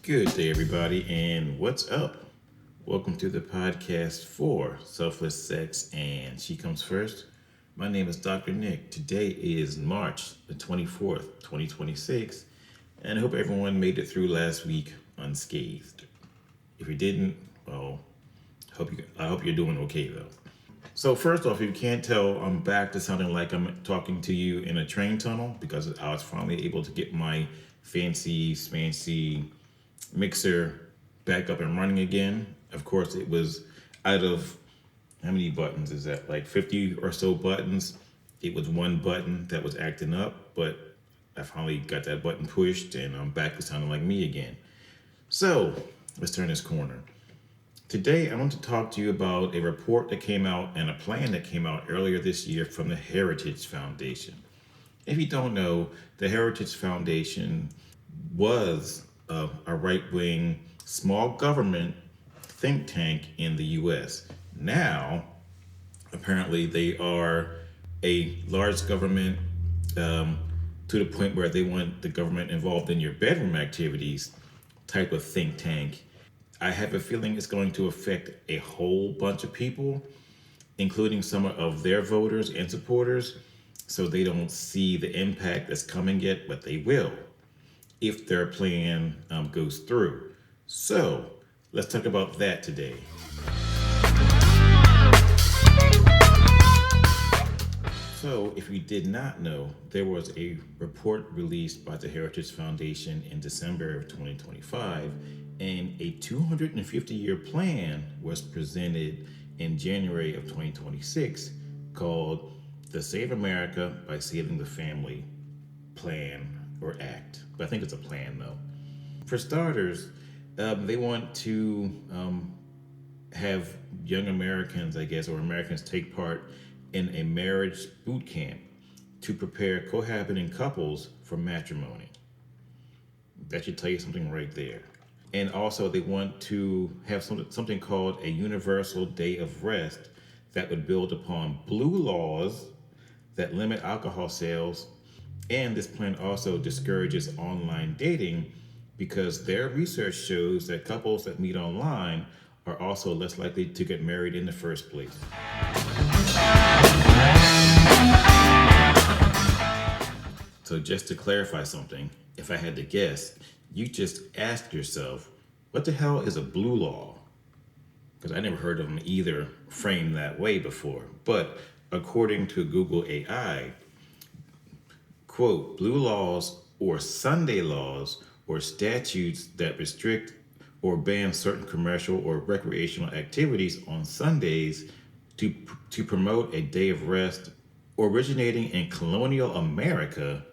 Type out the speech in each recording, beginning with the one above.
Good day, everybody, and what's up? Welcome to the podcast for Selfless Sex and She Comes First. My name is Dr. Nick. Today is March the 24th, 2026, and I hope everyone made it through last week unscathed. If you didn't, well, I hope you're doing okay though. So first off, if you can't tell, I'm back to sounding like I'm talking to you in a train tunnel because I was finally able to get my fancy, smancy mixer back up and running again. Of course, it was out of how many buttons is that? Like 50 or so buttons. It was one button that was acting up, but I finally got that button pushed and I'm back to sounding like me again. So let's turn this corner. Today, I want to talk to you about a report that came out and a plan that came out earlier this year from the Heritage Foundation. If you don't know, the Heritage Foundation was a right-wing small government think tank in the US. Now, apparently, they are a large government to the point where they want the government involved in your bedroom activities type of think tank. I have a feeling it's going to affect a whole bunch of people, including some of their voters and supporters, so they don't see the impact that's coming yet, but they will if their plan goes through. So let's talk about that today. So if you did not know, there was a report released by the Heritage Foundation in December of 2025, and a 250-year plan was presented in January of 2026 called the Save America by Saving the Family Plan or Act. But I think it's a plan though. For starters, they want to have young Americans, I guess, or Americans take part in a marriage boot camp to prepare cohabiting couples for matrimony. That should tell you something right there. And also, they want to have something called a universal day of rest that would build upon blue laws that limit alcohol sales. And this plan also discourages online dating because their research shows that couples that meet online are also less likely to get married in the first place. So just to clarify something, if I had to guess, you just ask yourself, what the hell is a blue law? Because I never heard of them either framed that way before. But according to Google AI, quote, blue laws or Sunday laws or statutes that restrict or ban certain commercial or recreational activities on Sundays to promote a day of rest. Originating in colonial America,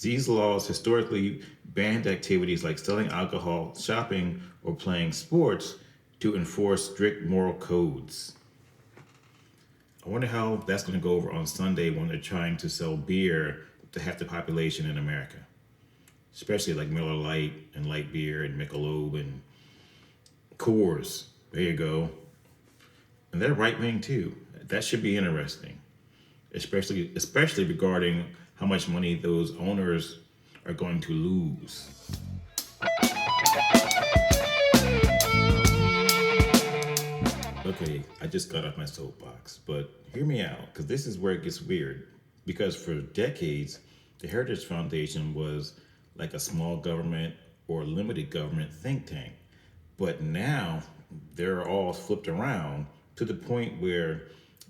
these laws historically banned activities like selling alcohol, shopping, or playing sports to enforce strict moral codes. I wonder how that's going to go over on Sunday when they're trying to sell beer to half the population in America, especially like Miller Lite and light beer and Michelob and Coors. There you go. And they're right wing too. That should be interesting, especially regarding how much money those owners are going to lose. Okay, I just got off my soapbox, but hear me out, because this is where it gets weird. Because for decades, the Heritage Foundation was like a small government or limited government think tank. But now they're all flipped around to the point where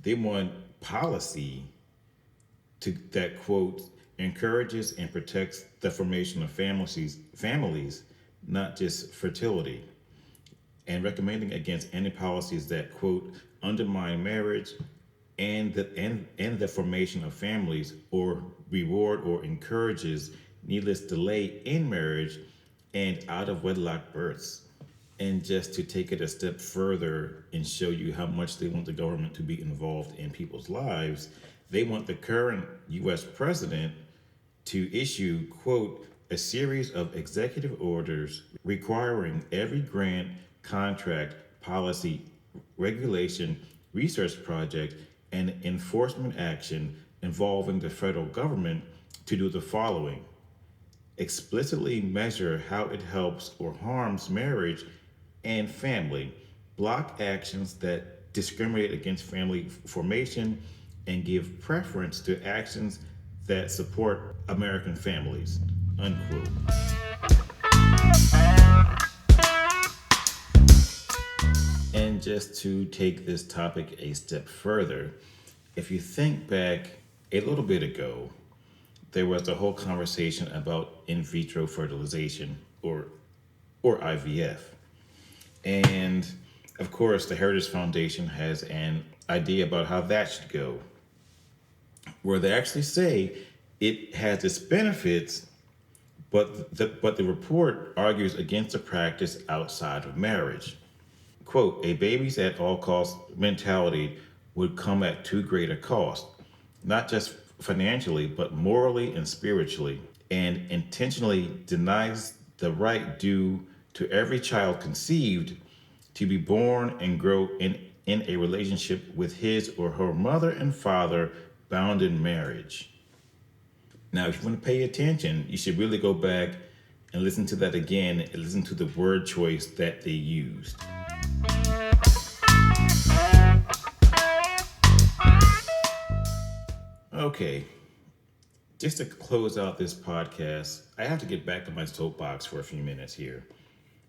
they want policy that, quote, encourages and protects the formation of families, not just fertility, and recommending against any policies that, quote, undermine marriage and the formation of families or reward or encourages needless delay in marriage and out of wedlock births. And just to take it a step further and show you how much they want the government to be involved in people's lives, they want the current US president to issue, quote, a series of executive orders requiring every grant, contract, policy, regulation, research project, and enforcement action involving the federal government to do the following: explicitly measure how it helps or harms marriage and family, block actions that discriminate against family formation, and give preference to actions that support American families. Unquote. And just to take this topic a step further, if you think back a little bit ago, there was a whole conversation about in vitro fertilization or IVF. And of course, the Heritage Foundation has an idea about how that should go, where they actually say it has its benefits, but the report argues against the practice outside of marriage. Quote, a babies at all costs mentality would come at too great a cost, not just financially, but morally and spiritually, and intentionally denies the right due to every child conceived to be born and grow in a relationship with his or her mother and father bound in marriage. Now, if you want to pay attention, you should really go back and listen to that again and listen to the word choice that they used. Okay, just to close out this podcast, I have to get back to my soapbox for a few minutes here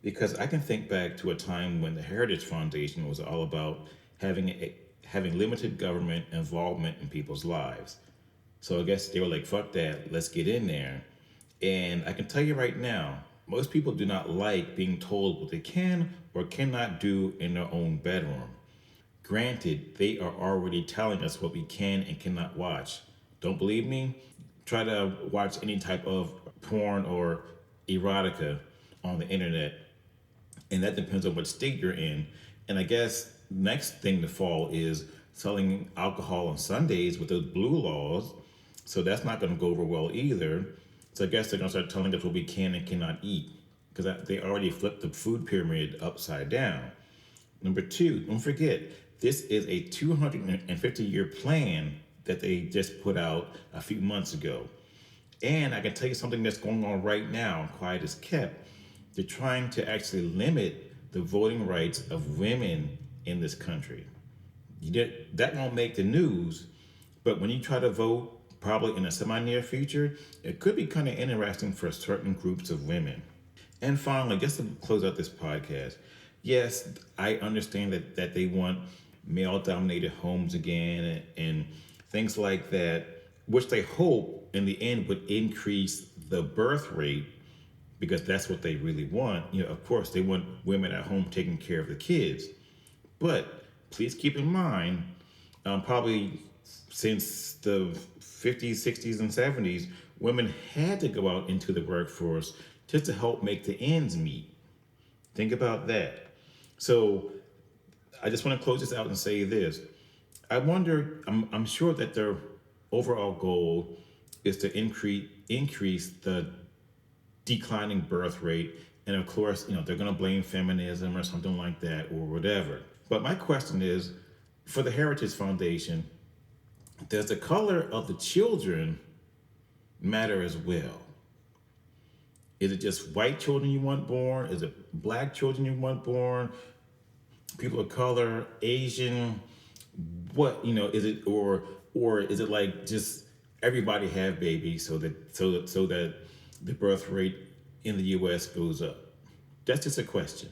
because I can think back to a time when the Heritage Foundation was all about having limited government involvement in people's lives. So I guess they were like, fuck that, let's get in there. And I can tell you right now, most people do not like being told what they can or cannot do in their own bedroom. Granted, they are already telling us what we can and cannot watch. Don't believe me? Try to watch any type of porn or erotica on the internet, and that depends on what state you're in. And I guess next thing to fall is selling alcohol on Sundays with those blue laws. So that's not going to go over well either. So I guess they're going to start telling us what we can and cannot eat because they already flipped the food pyramid upside down. Number two, don't forget, this is a 250-year plan that they just put out a few months ago. And I can tell you something that's going on right now, quiet as kept. They're trying to actually limit the voting rights of women in this country. That won't make the news, but when you try to vote, probably in a semi-near future, it could be kind of interesting for certain groups of women. And finally, just to close out this podcast, yes, I understand that they want male-dominated homes again and things like that, which they hope in the end would increase the birth rate because that's what they really want. Of course, they want women at home taking care of the kids. But please keep in mind, probably since the 50s, 60s, and 70s, women had to go out into the workforce just to help make the ends meet. Think about that. So I just want to close this out and say this. I wonder, I'm sure that their overall goal is to increase the declining birth rate. And of course, they're going to blame feminism or something like that or whatever. But my question is, for the Heritage Foundation, does the color of the children matter as well? Is it just white children you want born? Is it black children you want born? People of color, Asian, what, is it, or is it like just everybody have babies so that the birth rate in the US goes up? That's just a question.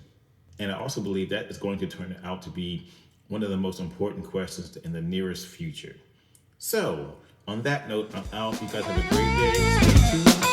And I also believe that is going to turn out to be one of the most important questions in the nearest future. So, on that note, I'm out. You guys have a great day. Stay tuned.